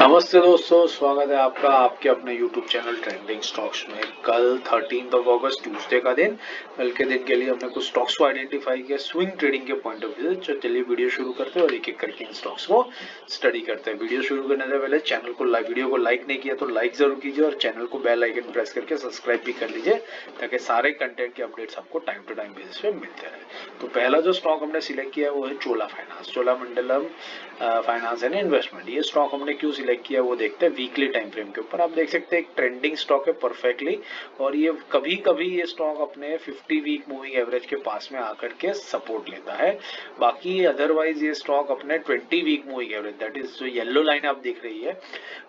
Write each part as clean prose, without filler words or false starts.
नमस्ते दोस्तों, स्वागत है आपका आपके अपने YouTube चैनल ट्रेंडिंग स्टॉक्स में। कल 13 अगस्त ट्यूसडे का दिन, कल के दिन के लिए हमने कुछ स्टॉक्स को आइडेंटिफाई किया स्विंग ट्रेडिंग के पॉइंट ऑफ व्यू से। चलिए वीडियो शुरू करते हैं और एक एक करके इन स्टॉक्स को स्टडी करते हैं। वीडियो शुरू करने से पहले चैनल को वीडियो को लाइक नहीं किया तो लाइक जरूर कीजिए और चैनल को बेल आइकन प्रेस करके सब्सक्राइब भी कर लीजिए ताकि सारे कंटेंट के अपडेट्स आपको टाइम टू टाइम बेसिस पे मिलते रहे। तो पहला जो स्टॉक हमने सिलेक्ट किया वो है Chola finance, Cholamandalam finance and investment. ये स्टॉक हमने क्यों सिलेक्ट किया वो देखते हैं। वीकली टाइम फ्रेम के ऊपर आप देख सकते हैं एक ट्रेंडिंग स्टॉक है परफेक्टली, और ये कभी कभी ये स्टॉक अपने 50 वीक मूविंग एवरेज के पास में आकर के सपोर्ट लेता है। बाकी अदरवाइज ये स्टॉक अपने 20 week moving average, that is जो येलो लाइन आप दिख रही है,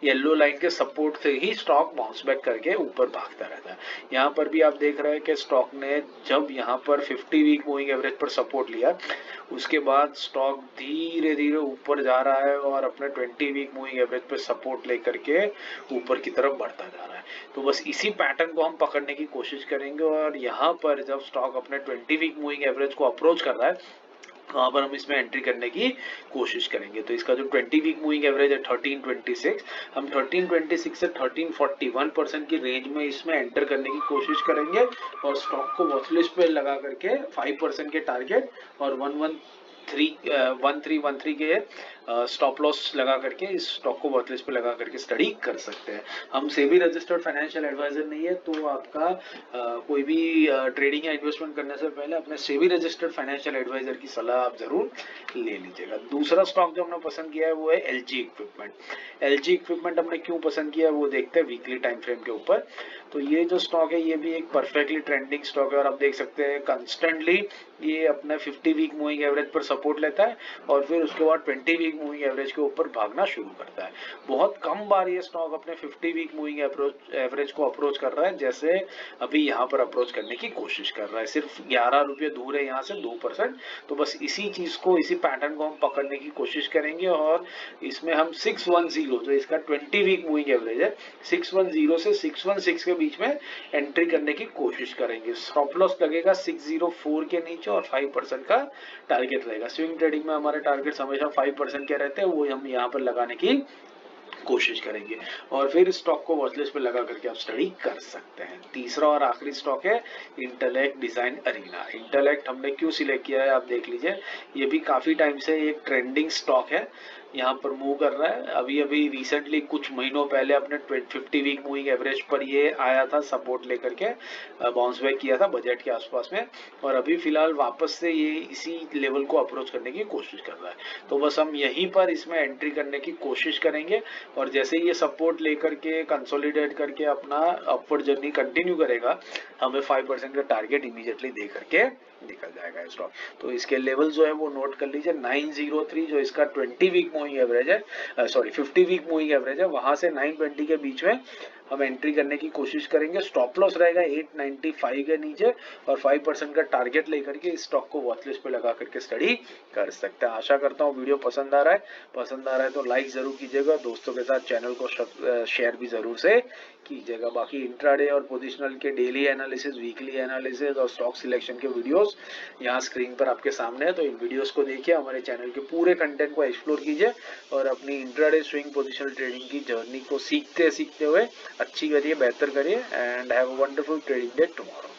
येलो लाइन के सपोर्ट से ही स्टॉक बाउंस बैक करके ऊपर भागता रहता है। यहाँ पर भी आप देख रहे हैं कि स्टॉक ने जब यहाँ पर 50 वीक मूविंग एवरेज पर सपोर्ट लिया, उसके बाद स्टॉक धीरे धीरे ऊपर जा रहा है और अपने 20 वीक मूविंग एवरेज पे सपोर्ट लेकर के ऊपर की तरफ बढ़ता जा रहा है। तो बस इसी पैटर्न को हम पकड़ने की कोशिश करेंगे और यहाँ पर जब स्टॉक अपने 20 वीक मूविंग एवरेज को अप्रोच कर रहा है, वहां पर हम इसमें एंट्री करने की कोशिश करेंगे। तो इसका जो 20 वीक मूविंग एवरेज है 1326, हम 1326 से 1341% की रेंज में इसमें एंटर करने की कोशिश करेंगे और स्टॉक को वॉच लिस्ट पे लगा करके 5% के टारगेट और 1313 के स्टॉप लॉस लगा करके इस स्टॉक को वॉच लिस्ट पे लगा करके स्टडी कर सकते हैं। हम सेबी रजिस्टर्ड फाइनेंशियल एडवाइजर नहीं है, तो आपका कोई भी ट्रेडिंग या इन्वेस्टमेंट करने से पहले अपने सेबी रजिस्टर्ड फाइनेंशियल एडवाइजर की सलाह आप जरूर ले लीजिएगा। दूसरा स्टॉक जो हमने पसंद किया है वो है एलजी इक्विपमेंट। एलजी इक्विपमेंट हमने क्यों पसंद किया है वो देखते हैं वीकली टाइम फ्रेम के ऊपर। तो ये जो स्टॉक है ये भी एक परफेक्टली ट्रेंडिंग स्टॉक है और आप देख सकते हैं कंस्टेंटली ये अपने 50 वीक मूविंग एवरेज पर सपोर्ट लेता है और फिर उसके बाद 20 वीक मूविंग एवरेज के ऊपर भागना शुरू करता है। बहुत कम बार ये स्टॉक अपने 50 वीक मूविंग एवरेज को अप्रोच कर रहा है, जैसे अभी यहाँ पर अप्रोच करने की कोशिश कर रहा है। सिर्फ 11 रुपये दूर है यहाँ से 2%। तो बस इसी चीज को, इसी पैटर्न को हम पकड़ने की कोशिश करेंगे और इसमें हम 610 जो इसका 20 वीक मूविंग एवरेज है, 610 से 616 के बीच में एंट्री करने की कोशिश करेंगे। स्टॉप लॉस लगेगा 604 के नीचे और 5% का टारगेट रहेगा। स्विंग ट्रेडिंग में हमारे टारगेट हमेशा 5% के रहते हैं, वो हम यहाँ पर लगाने की कोशिश करेंगे और फिर स्टॉक को वॉच लिस्ट पे लगा करके आप स्टडी कर सकते हैं। तीसरा और आखिरी स्टॉक है इंटेलेक्ट डिजाइन अरीना। इंटेलेक्ट हमने क्यों सिलेक्ट किया है आप देख लीजिए। ये भी काफी टाइम से एक ट्रेंडिंग स्टॉक है, यहाँ पर मूव कर रहा है। अभी अभी रिसेंटली कुछ महीनों पहले अपने 50 वीक मूविंग एवरेज पर ये आया था, सपोर्ट लेकर के बाउंस बैक किया था बजट के आसपास में, और अभी फिलहाल वापस से ये इसी लेवल को अप्रोच करने की कोशिश कर रहा है। तो बस हम यहीं पर इसमें एंट्री करने की कोशिश करेंगे और जैसे ये सपोर्ट लेकर के कंसोलिडेट करके अपना अपवर्ड जर्नी कंटिन्यू करेगा, हमें 5% का टारगेट इमीडिएटली दे करके निकल जाएगा स्टॉक। तो इसके लेवल जो है वो नोट कर लीजिए। 903 जो इसका 20 वीक मूविंग एवरेज है, सॉरी 50 वीक मूविंग एवरेज है, वहां से 920 के बीच में हम एंट्री करने की कोशिश करेंगे। स्टॉप लॉस रहेगा 895 के नीचे और 5% का टारगेट लेकर के इस स्टॉक को वॉच लिस्ट पे लगा करके स्टडी कर सकते हैं। आशा करता हूँ वीडियो पसंद आ रहा है। पसंद आ रहा है तो लाइक जरूर कीजिएगा, दोस्तों के साथ चैनल को शेयर भी जरूर से कीजिएगा। बाकी इंट्राडे और पोजिशनल के डेली एनालिसिस, वीकली एनालिसिस और स्टॉक सिलेक्शन के वीडियोस यहाँ स्क्रीन पर आपके सामने है, तो इन वीडियोस को देखिए, हमारे चैनल के पूरे कंटेंट को एक्सप्लोर कीजिए और अपनी इंट्राडे स्विंग पोजिशनल ट्रेडिंग की जर्नी को सीखते हुए अच्छी करिए, बेहतर करिए and have a wonderful trading day tomorrow.